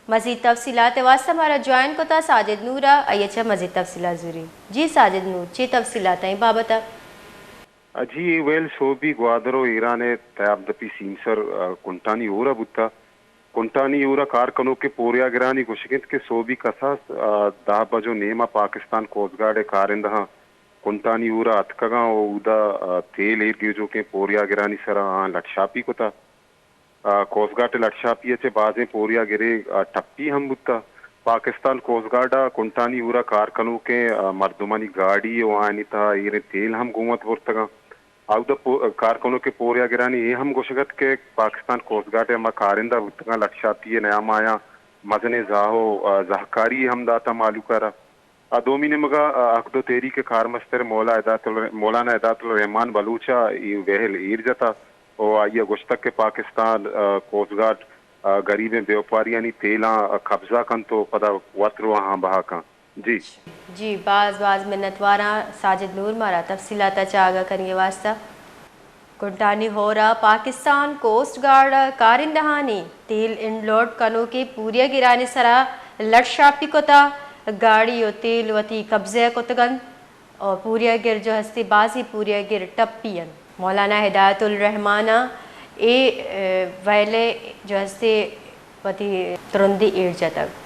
مزید تفصیلات واسطہ ہمارا جوائن کو تھا ساجد نورا ایچا مزید تفصیلات ضروری جی ساجد نور چی تفصیلات ہیں بابتا جی ویل شوبی گوادرو ایران تیاب دپی سینسر کنٹانی اورا بوتا کنٹانی اورا کارکنوں کے پوریا گرانی گشگت کے صوبی کساس دا بجو نیما پاکستان کوسٹ گارڈ کارندہ کنٹانی اورا اتکگا اودا تیل ایرگیجو کے پوریا گرانی سرا لٹشاپی کو تھا کوسٹ گارڈ لٹشاپی اچھے بازیں پوریا گرے ٹپی ہم بوتا پاکستان کوسٹ گارڈا کنٹانی اورا کارکنوں کے مردمانی گاڑی وانی تھا یہ تیل ہم گومت ورتگا آؤدا کارکنوں کے پوریا گرانی یہ ہم گوشگت کے پاکستان کوسٹ گارڈ اما کارندہ ورتگا لٹشاپی نیام آیا مزن زاہو زہکاری ہم داتا معلوم کرا دومی نے مگا اقدو تیری کے کارمستر مولانا ادات الرحمان بلوچا وہل ایرجتا او آئیے گشتک کے پاکستان کوسٹ گارڈ غریب بیوپاری یعنی تیلاں قبضہ کن تو پدا وطر وہاں بہا کن جی جی بعض منتوارا ساجد نور مارا تفصیلات چاگا کرنے واسطہ کنٹانی ہو رہا پاکستان کوسٹ گارڈ کارندہانی تیل انلوڈ کنو کی پوریا گرانی سرا لٹ شاپی کو تا گاڑی و تیل وتی قبضے کو تگن اور پوریا گر جو ہستی بازی پوریا گر ٹپین مولانا ہدایت الرحمانہ اے ویلے جو ہستی وتی ترندی ایڑ جتگ